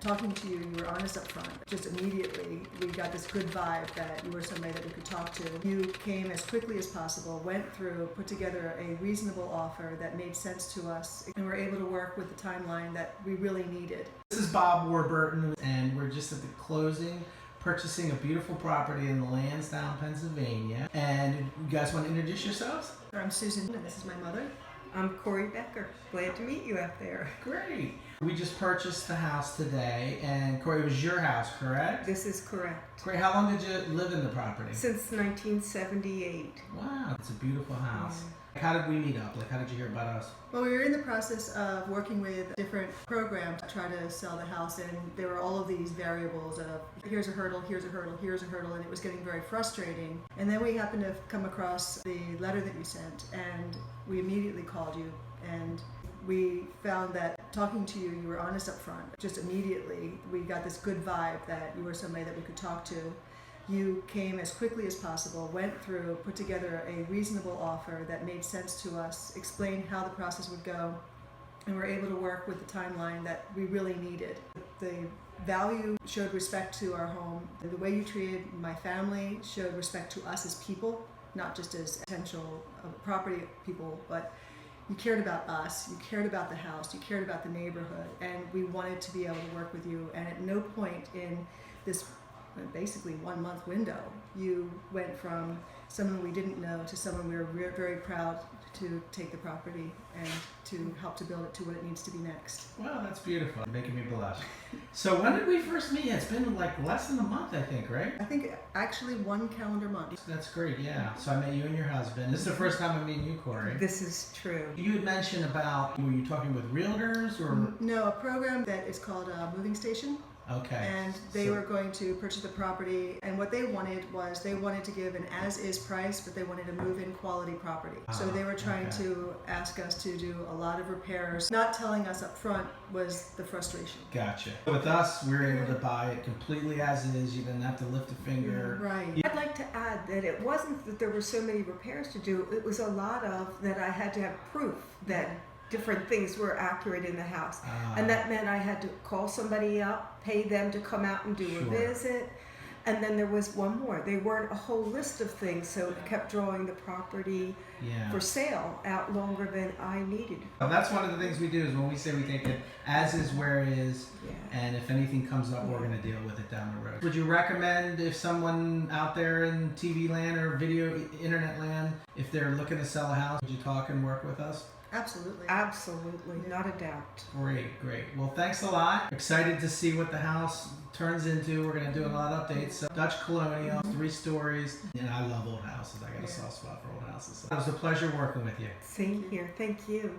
Talking to you, you were honest up front. Just immediately, we got this good vibe that you were somebody that we could talk to. You came as quickly as possible, went through, put together a reasonable offer that made sense to us, and were able to work with the timeline that we really needed. This is Bob Warburton, and we're just at the closing, purchasing a beautiful property in Lansdowne, Pennsylvania. And you guys want to introduce yourselves? I'm Susan, and this is my mother. I'm Cora Becker. Glad to meet you out there. Great. We just purchased the house today, and Corey, it was your house, correct? This is correct. Corey, how long did you live in the property? Since 1978. Wow, it's a beautiful house. How did we meet up? How did you hear about us? Well, we were in the process of working with different programs to try to sell the house, and there were all of these variables of here's a hurdle, here's a hurdle, here's a hurdle, and it was getting very frustrating. And then we happened to come across the letter that you sent, and we immediately called you, and we found that talking to you, you were honest up front. Just immediately, we got this good vibe that you were somebody that we could talk to. You came as quickly as possible, went through, put together a reasonable offer that made sense to us, explained how the process would go, and were able to work with the timeline that we really needed. The value showed respect to our home. The way you treated my family showed respect to us as people, not just as potential property people, but you cared about us, you cared about the house, you cared about the neighborhood, and we wanted to be able to work with you. And at no point in this basically 1 month window, you went from someone we didn't know to someone we were very proud to take the property and to help to build it to what it needs to be next. Wow, that's beautiful. Making me blush. So when did we first meet? It's been less than a month, I think, right? I think actually 1 calendar month. That's great, yeah. So I met you and your husband. This is the first time I'm meeting you, Corey. This is true. You had mentioned about, were you talking with realtors or? No, a program that is called Moving Station. Okay. And they were going to purchase the property, and what they wanted was they wanted to give an as-is price, but they wanted a move-in quality property. So they were trying to ask us to do a lot of repairs. Not telling us up front was the frustration. Gotcha. With us, we were able to buy it completely as is. You didn't have to lift a finger. Right. I'd like to add that it wasn't that there were so many repairs to do. It was a lot of that I had to have proof that different things were accurate in the house. And that meant I had to call somebody up, pay them to come out and do a visit. And then there was one more. They weren't a whole list of things, so it kept drawing the property for sale out longer than I needed. Well, that's one of the things we do is when we say we take it as is where it is, and if anything comes up, we're going to deal with it down the road. Would you recommend if someone out there in TV land or video internet land, if they're looking to sell a house, would you talk and work with us? Absolutely. Absolutely, not a doubt. Great, great. Well, thanks a lot. Excited to see what the house turns into. We're going to do a lot of updates. So, Dutch Colonial, 3 stories. And I love old houses. I got a soft spot for old houses. So it was a pleasure working with you. Same here. Thank you.